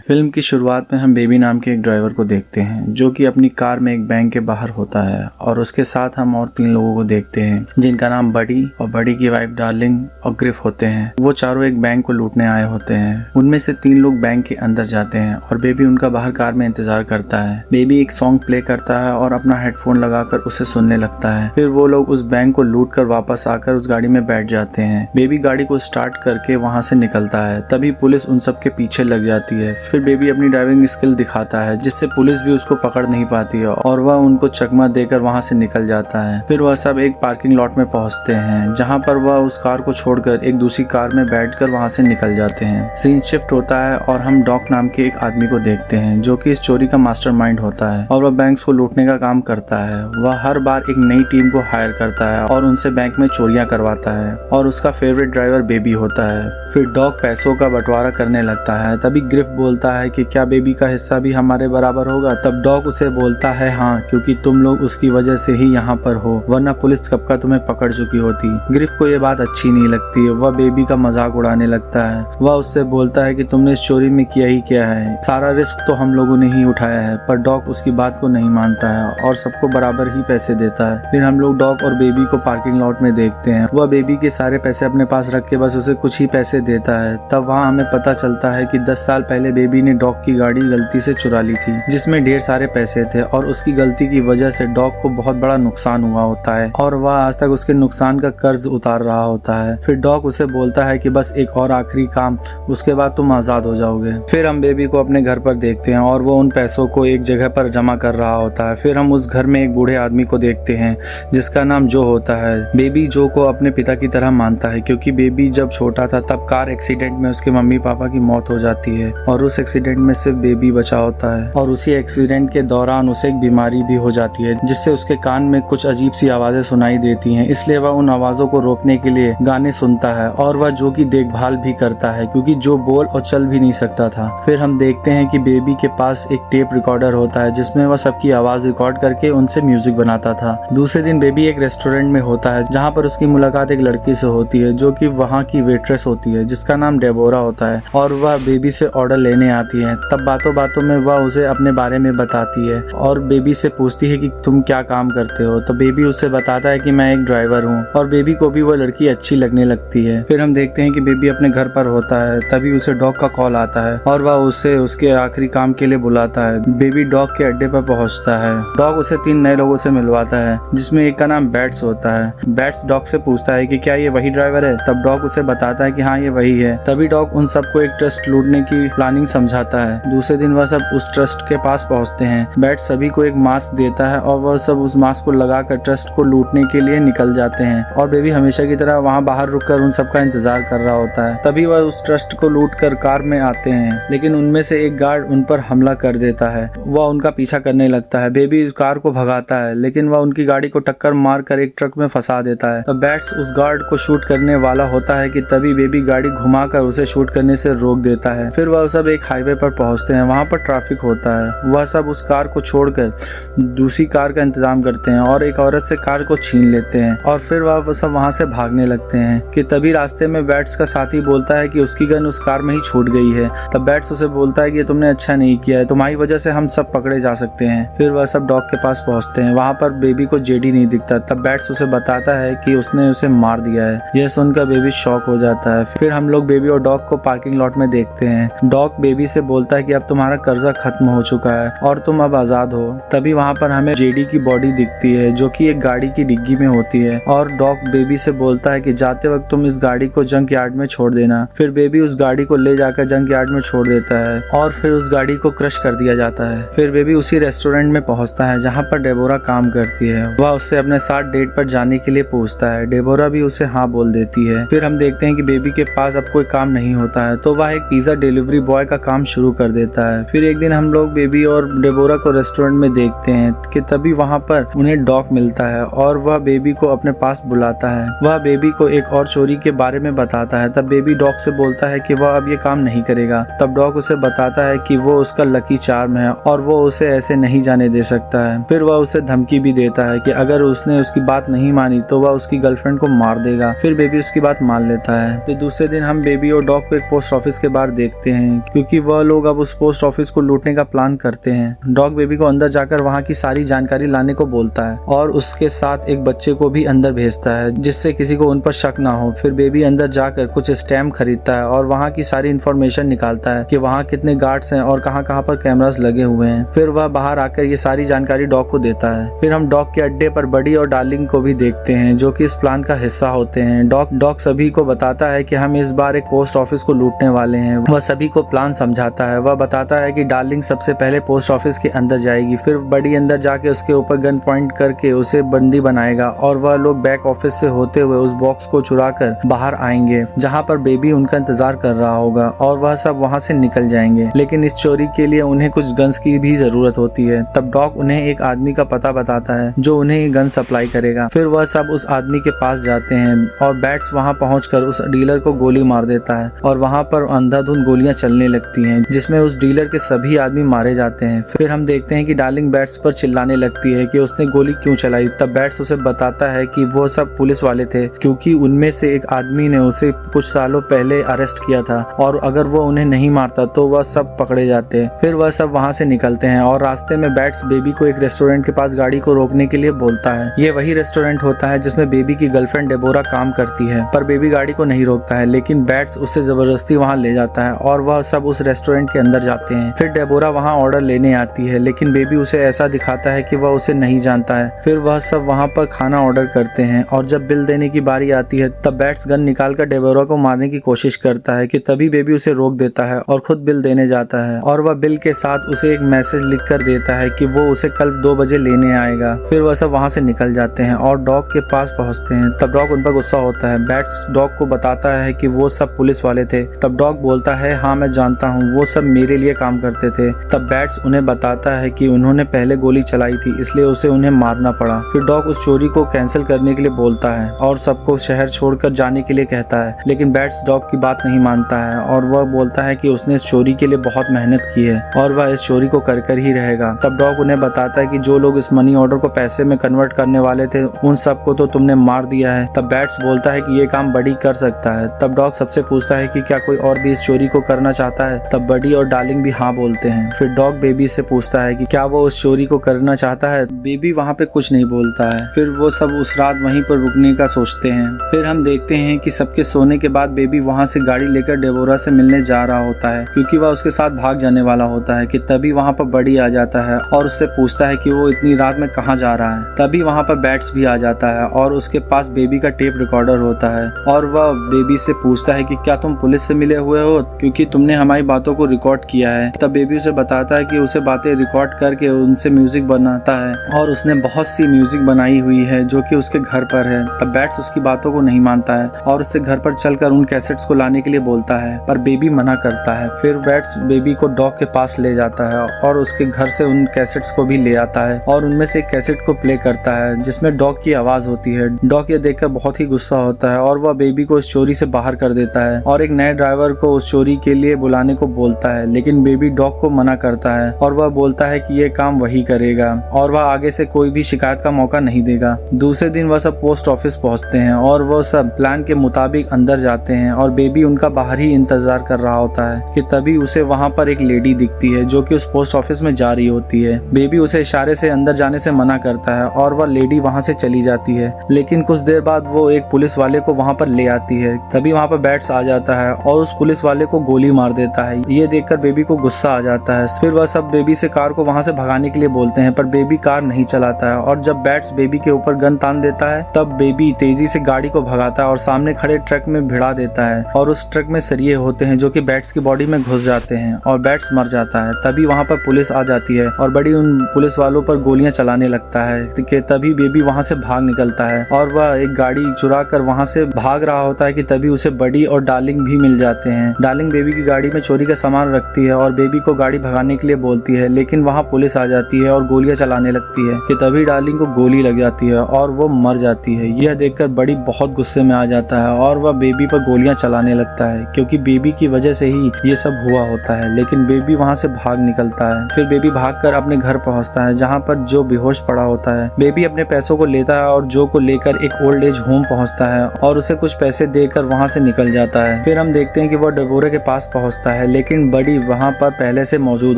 Film की शुरुआत में हम बेबी नाम के एक ड्राइवर को देखते हैं जो कि अपनी कार में एक बैंक के बाहर होता है और उसके साथ हम और 3 लोगों को देखते हैं जिनका नाम बडी और बडी की वाइफ डार्लिंग और ग्रिफ होते हैं। वो चारों एक बैंक को लूटने आए होते हैं। उनमें से 3 लोग बैंक के अंदर जाते हैं और बेबी उनका बाहर कार में इंतजार करता है। बेबी एक सॉन्ग प्ले करता है और अपना हेडफोन लगाकर उसे सुनने लगता है। फिर वो लोग उस बैंक को लूट कर वापस आकर उस गाड़ी में बैठ जाते हैं। बेबी गाड़ी को स्टार्ट करके वहाँ से निकलता है। तभी पुलिस उन सब के पीछे लग जाती है। फिर बेबी अपनी ड्राइविंग स्किल दिखाता है जिससे पुलिस भी उसको पकड़ नहीं पाती है और वह उनको चकमा देकर वहाँ से निकल जाता है। फिर वह सब एक पार्किंग लॉट में पहुँचते हैं जहाँ पर वह उस कार को छोड़कर एक दूसरी कार में बैठकर वहाँ से निकल जाते हैं। सीन शिफ्ट होता है और हम डॉक नाम के एक आदमी को देखते हैं जो कि इस चोरी का मास्टरमाइंड होता है और वह बैंक को लूटने का काम करता है। वह हर बार एक नई टीम को हायर करता है और उनसे बैंक में चोरियां करवाता है और उसका फेवरेट ड्राइवर बेबी होता है। फिर डॉग पैसों का बंटवारा करने लगता है। तभी ग्रिफ बोलता है कि क्या बेबी का हिस्सा भी हमारे बराबर होगा। तब डॉग उसे बोलता है हाँ, क्योंकि तुम लोग उसकी वजह से ही यहाँ पर हो, वरना पुलिस कब का तुम्हें पकड़ चुकी होती। ग्रिफ को ये बात अच्छी नहीं लगती है। वह बेबी का मजाक उड़ाने लगता है। वह उससे बोलता है कि तुमने इस चोरी में किया ही क्या है, सारा रिस्क तो हम लोगों ने ही उठाया है। पर डॉग उसकी बात को नहीं मानता है और सबको बराबर ही पैसे देता है। फिर हम लोग डॉग और बेबी को पार्किंग लॉट में देखते हैं। वह बेबी के सारे पैसे अपने पास रख के बस उसे कुछ ही पैसे देता है। तब वहाँ हमें पता चलता है कि 10 साल पहले बेबी ने डॉग की गाड़ी गलती से चुरा ली थी जिसमें ढेर सारे पैसे थे और उसकी गलती की वजह से डॉग को बहुत बड़ा नुकसान हुआ होता है और वह आज तक उसके नुकसान का कर्ज उतार रहा होता है। फिर डॉग उसे बोलता है कि बस एक और आखिरी काम, उसके बाद तुम आजाद हो जाओगे। फिर हम बेबी को अपने घर पर देखते हैं और वो उन पैसों को एक जगह पर जमा कर रहा होता है। फिर हम उस घर में एक बूढ़े आदमी को देखते हैं जिसका नाम जो होता है। बेबी जो को अपने पिता की तरह मानता है क्योंकि बेबी जब छोटा था तब कार एक्सीडेंट में उसके मम्मी पापा की मौत हो जाती है और उस एक्सीडेंट में सिर्फ बेबी बचा होता है और उसी एक्सीडेंट के दौरान उसे एक बीमारी भी हो जाती है जिससे उसके कान में कुछ अजीब सी आवाजें सुनाई देती हैं। इसलिए वह उन आवाजों को रोकने के लिए गाने सुनता है और वह जो की देखभाल भी करता है क्योंकि जो बोल और चल भी नहीं सकता था। फिर हम देखते हैं कि बेबी के पास एक टेप रिकॉर्डर होता है जिसमें वह सबकी आवाज रिकॉर्ड करके उनसे म्यूजिक बनाता था। दूसरे दिन बेबी एक रेस्टोरेंट में होता है जहाँ पर उसकी मुलाकात एक लड़की से होती है जो कि वहाँ की वेट्रेस होती है जिसका नाम डेबोरा होता है और वह बेबी से ऑर्डर लेने आती है। तब बातों बातों में वह उसे अपने बारे में बताती है और बेबी से पूछती है कि तुम क्या काम करते हो। तो बेबी उसे बताता है कि मैं एक ड्राइवर हूँ और बेबी को भी वो लड़की अच्छी लगने लगती है। फिर हम देखते हैं कि बेबी अपने घर पर होता है। तभी उसे डॉग का कॉल आता है और वह उसे उसके आखिरी काम के लिए बुलाता है। बेबी डॉग के अड्डे पर पहुँचता है। डॉग उसे 3 नए लोगों से मिलवाता है जिसमें एक का नाम बैट्स होता है। बैट्स डॉग से पूछता है कि क्या ये वही ड्राइवर है। तब डॉग उसे बताता है कि हाँ ये वही है। तभी डॉग उन सबको एक ट्रस्ट लूटने की प्लानिंग समझाता है। दूसरे दिन वह सब उस ट्रस्ट के पास पहुंचते हैं। बैट सभी को एक मास्क देता है और वह सब उस मास्क को लगाकर ट्रस्ट को लूटने के लिए निकल जाते हैं और बेबी हमेशा की तरह वहां बाहर रुककर उन सबका इंतजार कर रहा होता है। तभी वह उस ट्रस्ट को लूटकर कार में आते हैं लेकिन उनमें से एक गार्ड उन पर हमला कर देता है। वह उनका पीछा करने लगता है। बेबी उस कार को भगाता है लेकिन वह उनकी गाड़ी को टक्कर मार कर एक ट्रक में फंसा देता है। तब बैट्स उस गार्ड को शूट करने वाला होता है कि तभी बेबी गाड़ी घुमाकर उसे शूट करने से रोक देता है। फिर वह सब एक हाईवे पर पहुंचते हैं। वहां पर ट्रैफिक होता है। वह सब उस कार को छोड़कर दूसरी कार का इंतजाम करते हैं और एक औरत से कार को छीन लेते हैं और फिर वह सब वहां से भागने लगते हैं कि तभी रास्ते में बैट्स का साथी बोलता है कि उसकी गन उस कार में ही छूट गई है। तब बैट्स उसे बोलता है कि तुमने अच्छा नहीं किया है, तुम्हारी वजह से हम सब पकड़े जा सकते हैं। फिर वह सब डॉग के पास पहुंचते हैं। वहां पर बेबी को जेडी नहीं दिखता। तब बैट्स उसे बताता है कि उसने उसे मार दिया है। यह सुनकर बेबी शॉक हो जाता है। फिर हम लोग बेबी और डॉग को पार्किंग लॉट में देखते हैं। डॉग बेबी से बोलता है कि अब तुम्हारा कर्जा खत्म हो चुका है और तुम अब आजाद हो। तभी वहाँ पर हमें जेडी की बॉडी दिखती है जो कि एक गाड़ी की डिग्गी में होती है और डॉग बेबी से बोलता है कि जाते वक्त तुम इस गाड़ी को जंक यार्ड में छोड़ देना। फिर बेबी उस गाड़ी को ले जाकर जंक यार्ड में छोड़ देता है और फिर उस गाड़ी को क्रश कर दिया जाता है। फिर बेबी उसी रेस्टोरेंट में पहुंचता है जहाँ पर डेबोरा काम करती है। वह उससे अपने साथ डेट पर जाने के लिए पूछता है। डेबोरा भी उसे हाँ बोल देती है। फिर हम देखते हैं कि बेबी के पास अब कोई काम नहीं होता है तो वह एक पिज्जा डिलीवरी बॉय का काम शुरू कर देता है। फिर एक दिन हम लोग बेबी और डेबोरा को रेस्टोरेंट में देखते हैं कि तभी वहाँ पर उन्हें डॉग मिलता है और वह बेबी को अपने पास बुलाता है। वह बेबी को एक और चोरी के बारे में बताता है। तब बेबी डॉग से बोलता है कि वह अब ये काम नहीं करेगा। तब डॉग उसे बताता है कि वो उसका लकी चार्म है और वो उसे ऐसे नहीं जाने दे सकता है। फिर वह उसे धमकी भी देता है कि अगर उसने उसकी बात नहीं मानी तो वह उसकी गर्लफ्रेंड को मार देगा। फिर बेबी उसकी बात मान लेता है। फिर दूसरे दिन हम बेबी और डॉग को एक पोस्ट ऑफिस के बाहर देखते हैं क्योंकि क्योंकि वह लोग अब उस पोस्ट ऑफिस को लूटने का प्लान करते हैं। डॉग बेबी को अंदर जाकर वहाँ की सारी जानकारी लाने को बोलता है और उसके साथ एक बच्चे को भी अंदर भेजता है जिससे किसी को उन पर शक ना हो। फिर बेबी अंदर जाकर कुछ स्टैम्प खरीदता है और वहाँ की सारी इन्फॉर्मेशन निकालता है कि वहाँ कितने गार्ड्स हैं और कहाँ कहाँ पर कैमरास लगे हुए हैं। फिर वह बाहर आकर ये सारी जानकारी डॉग को देता है। फिर हम डॉग के अड्डे पर बडी और डार्लिंग को भी देखते हैं जो कि इस प्लान का हिस्सा होते हैं। डॉग सभी को बताता है कि हम इस बार एक पोस्ट ऑफिस को लूटने वाले हैं। वह सभी को प्लान समझाता है। वह बताता है कि डार्लिंग सबसे पहले पोस्ट ऑफिस के अंदर जाएगी, फिर बडी अंदर जाके उसके ऊपर गन पॉइंट करके उसे बंदी बनाएगा और वह लोग बैक ऑफिस से होते हुए उस बॉक्स को चुराकर बाहर आएंगे जहाँ पर बेबी उनका इंतजार कर रहा होगा और वह सब वहाँ से निकल जाएंगे। लेकिन इस चोरी के लिए उन्हें कुछ गन्स की भी जरूरत होती है। तब डॉग उन्हें एक आदमी का पता बताता है जो उन्हें गन सप्लाई करेगा। फिर वह सब उस आदमी के पास जाते हैं और बैट्स वहाँ पहुंचकर उस डीलर को गोली मार देता है और वहाँ पर अंधाधुंध गोलियां चलने लगती हैं जिसमें उस डीलर के सभी आदमी मारे जाते हैं। फिर हम देखते हैं कि डार्लिंग बैट्स पर चिल्लाने लगती है कि उसने गोली क्यों चलाई। तब बैट्स उसे बताता है कि वो सब पुलिस वाले थे क्योंकि उनमें से एक आदमी ने उसे कुछ सालों पहले अरेस्ट किया था और अगर वो उन्हें नहीं मारता तो वह सब पकड़े जाते। फिर वह सब वहाँ से निकलते हैं और रास्ते में बैट्स बेबी को एक रेस्टोरेंट के पास गाड़ी को रोकने के लिए बोलता है। ये वही रेस्टोरेंट होता है जिसमें बेबी की गर्लफ्रेंड डेबोरा काम करती है, पर बेबी गाड़ी को नहीं रोकता है लेकिन बैट्स उसे जबरदस्ती वहाँ ले जाता है और वह सब उस रेस्टोरेंट के अंदर जाते हैं। फिर डेबोरा वहाँ ऑर्डर लेने आती है लेकिन बेबी उसे ऐसा दिखाता है कि वह उसे नहीं जानता है। फिर वह सब वहाँ पर खाना ऑर्डर करते हैं और जब बिल देने की बारी आती है तब बैट्स गन निकालकर डेबोरा को मारने की कोशिश करता है कि तभी बेबी उसे रोक देता है और खुद बिल देने जाता है और वह बिल के साथ उसे एक मैसेज लिख कर देता है कि वो उसे कल 2 बजे लेने आएगा। फिर वह सब वहाँ से निकल जाते हैं और डॉग के पास पहुँचते हैं। तब डॉग उन पर गुस्सा होता है। बैट्स डॉग को बताता है कि वो सब पुलिस वाले थे। तब डॉग बोलता है, हाँ मैं जानता हूँ, वो सब मेरे लिए काम करते थे। तब बैट्स उन्हें बताता है कि उन्होंने पहले गोली चलाई थी इसलिए उसे उन्हें मारना पड़ा। फिर डॉग उस चोरी को कैंसिल करने के लिए बोलता है और सबको शहर छोड़कर जाने के लिए कहता है लेकिन बैट्स डॉग की बात नहीं मानता है और वह बोलता है कि उसने इस चोरी के लिए बहुत मेहनत की है और वह इस चोरी को कर ही रहेगा। तब डॉग उन्हें बताता है कि जो लोग इस मनी ऑर्डर को पैसे में कन्वर्ट करने वाले थे उन सबको तो तुमने मार दिया है। तब बैट्स बोलता है कि ये काम बडी कर सकता है। तब डॉग सबसे पूछता है कि क्या कोई और भी इस चोरी को करना चाहता है। तब बडी और डार्लिंग भी हाँ बोलते हैं। फिर डॉग बेबी से पूछता है कि क्या वो उस चोरी को करना चाहता है। बेबी वहाँ पे कुछ नहीं बोलता है। फिर वो सब उस रात वहीं पर रुकने का सोचते हैं। फिर हम देखते हैं कि सबके सोने के बाद बेबी वहाँ से गाड़ी लेकर डेबोरा से मिलने जा रहा होता है क्योंकि वह उसके साथ भाग जाने वाला होता है कि तभी वहाँ पर बडी आ जाता है और उससे पूछता है कि वो इतनी रात में कहाँ जा रहा है। तभी वहाँ पर बैट्स भी आ जाता है और उसके पास बेबी का टेप रिकॉर्डर होता है और वह बेबी से पूछता है कि क्या तुम पुलिस से मिले हुए हो क्योंकि तुमने हमारी बातों को रिकॉर्ड किया है। तब बेबी उसे बताता है कि उसे बातें रिकॉर्ड करके उनसे म्यूजिक बनाता है और उसने बहुत सी म्यूजिक बनाई हुई है जो कि उसके घर पर है। तब बैट्स उसकी बातों को नहीं मानता है और उससे घर पर चलकर उन कैसेट्स को लाने के लिए बोलता है पर बेबी मना करता है। फिर बैट्स बेबी को डॉग के पास ले जाता है और उसके घर से उन कैसेट्स को भी ले आता है और उनमें से एक कैसेट को प्ले करता है जिसमें डॉग की आवाज होती है। डॉग ये देखकर बहुत ही गुस्सा होता है और वह बेबी को इस चोरी से बाहर कर देता है और एक नए ड्राइवर को उस चोरी के लिए बुलाने को बोलता है लेकिन बेबी डॉग को मना करता है और वह बोलता है कि ये काम वही करेगा और वह आगे से कोई भी शिकायत का मौका नहीं देगा। दूसरे दिन वह सब पोस्ट ऑफिस पहुंचते हैं और वह सब प्लान के मुताबिक अंदर जाते हैं और बेबी उनका बाहर ही इंतजार कर रहा होता है कि तभी उसे वहाँ पर एक लेडी दिखती है जो कि उस पोस्ट ऑफिस में जा रही होती है। बेबी उसे इशारे से अंदर जाने से मना करता है और वह लेडी वहाँ से चली जाती है लेकिन कुछ देर बाद वो एक पुलिस वाले को वहाँ पर ले आती है। तभी वहाँ पर बैट्स आ जाता है और उस पुलिस वाले को गोली मार देता है। ये देखकर बेबी को गुस्सा आ जाता है। फिर वह सब बेबी से कार को वहाँ से भगाने के लिए बोलते हैं पर बेबी कार नहीं चलाता है और जब बैट्स बेबी के ऊपर गन तान देता है तब बेबी तेजी से गाड़ी को भगाता है और सामने खड़े ट्रक में भिड़ा देता है और उस ट्रक में सरिये होते हैं जो कि बैट्स की बॉडी में घुस जाते हैं और बैट्स मर जाता है। तभी वहाँ पर पुलिस आ जाती है और बड़ी उन पुलिस वालों पर गोलियां चलाने लगता है कि तभी बेबी वहाँ से भाग निकलता है और वह एक गाड़ी चुरा कर वहाँ से भाग रहा होता है कि तभी उसे बडी और डार्लिंग भी मिल जाते हैं। डार्लिंग बेबी की गाड़ी में चोरी का सामान रखती है और बेबी को गाड़ी भगाने के लिए बोलती है लेकिन वहाँ पुलिस आ जाती है और गोलियां चलाने लगती है कि तभी डार्लिंग को गोली लग जाती है और वो मर जाती है। यह देखकर बडी बहुत गुस्से में आ जाता है और वह बेबी पर गोलियां चलाने लगता है क्योंकि बेबी की वजह से ही ये सब हुआ होता है लेकिन बेबी वहाँ से भाग निकलता है। फिर बेबी भागकर अपने घर पहुँचता है जहाँ पर जो बेहोश पड़ा होता है। बेबी अपने पैसों को लेता है और जो को लेकर एक ओल्ड एज होम पहुँचता है और उसे कुछ पैसे देकर वहाँ से निकल जाता है। फिर हम देखते हैं कि वह डेबोरा के पास पहुँचता जाता है, लेकिन बडी वहाँ पर पहले से मौजूद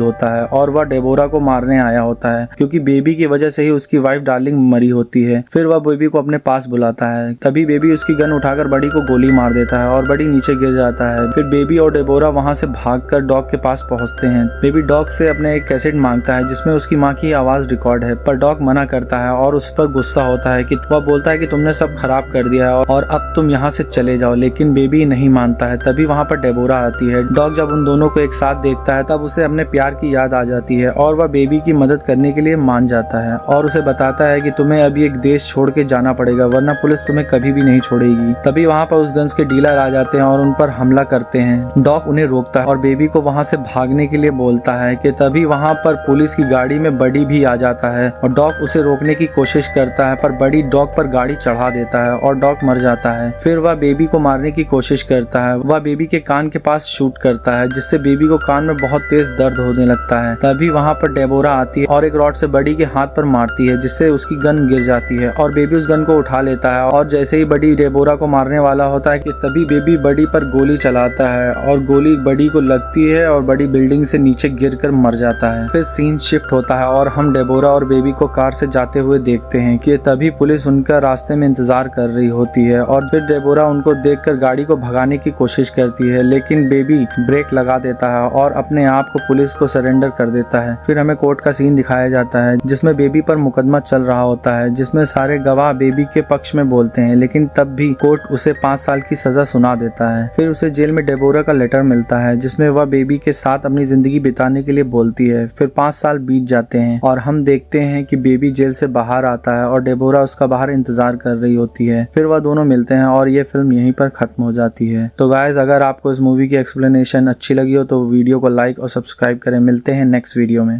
होता है और वह डेबोरा को मारने आया होता है क्योंकि बेबी की वजह से ही उसकी वाइफ डार्लिंग मरी होती है। फिर वह बेबी को अपने पास बुलाता है, तभी बेबी उसकी गन उठाकर बडी को गोली मार देता है और बडी नीचे गिर जाता है। फिर बेबी और डेबोरा वहाँ से भागकर डॉग के पास पहुँचते हैं। बेबी डॉग से अपने एक कैसेट मांगता है जिसमें उसकी माँ की आवाज रिकॉर्ड है, पर डॉग मना करता है और उस पर गुस्सा होता है कि वह बोलता है कि तुमने सब खराब कर दिया है और अब तुम यहाँ से चले जाओ, लेकिन बेबी नहीं मानता है। तभी वहाँ पर डेबोरा आती है। डॉग जब उन दोनों को एक साथ देखता है तब उसे अपने प्यार की याद आ जाती है और वह बेबी की मदद करने के लिए मान जाता है और उसे बताता है कि तुम्हें अभी एक देश छोड़ के जाना पड़ेगा वरना पुलिस तुम्हें कभी भी नहीं छोड़ेगी। तभी वहाँ पर उस गन्स के डीलर आ जाते हैं और उन पर हमला करते हैं। डॉग उन्हें रोकता है और बेबी को वहाँ से भागने के लिए बोलता है कि तभी वहाँ पर पुलिस की गाड़ी में बडी भी आ जाता है और डॉग उसे रोकने की कोशिश करता है, पर बडी डॉग पर गाड़ी चढ़ा देता है और डॉग मर जाता है। फिर वह बेबी को मारने की कोशिश करता है। वह बेबी के कान के पास शूट करता है जिससे बेबी को कान में बहुत तेज दर्द होने लगता है। तभी वहाँ पर डेबोरा आती है और एक रॉड से बडी के हाथ पर मारती है जिससे उसकी गन गिर जाती है और बेबी उस गन को उठा लेता है और जैसे ही बडी डेबोरा को मारने वाला होता है कि तभी बेबी बडी पर गोली चलाता है और गोली बडी को लगती है और बडी बिल्डिंग से नीचे गिरकर मर जाता है। फिर सीन शिफ्ट होता है और हम डेबोरा और बेबी को कार से जाते हुए देखते हैं कि तभी पुलिस उनका रास्ते में इंतजार कर रही होती है और फिर डेबोरा उनको देखकर गाड़ी को भगाने की कोशिश करती है, लेकिन बेबी ब्रेक लगा देता है और अपने आप को पुलिस को सरेंडर कर देता है। फिर हमें कोर्ट का सीन दिखाया जाता है जिसमें बेबी पर मुकदमा चल रहा होता है, जिसमें सारे गवाह बेबी के पक्ष में बोलते हैं, लेकिन तब भी कोर्ट उसे 5 साल की सजा सुना देता है। फिर उसे जेल में डेबोरा का लेटर मिलता है जिसमें वह बेबी के साथ अपनी जिंदगी बिताने के लिए बोलती है। फिर 5 साल बीत जाते हैं और हम देखते हैं कि बेबी जेल से बाहर आता है और डेबोरा उसका बाहर इंतजार कर रही होती है। फिर वह दोनों मिलते हैं और ये फिल्म यहीं पर खत्म हो जाती है। तो गाइस, अगर आपको इस मूवी की एक्सप्लेनेशन अच्छी लगी हो तो वीडियो को लाइक और सब्सक्राइब करें। मिलते हैं नेक्स्ट वीडियो में।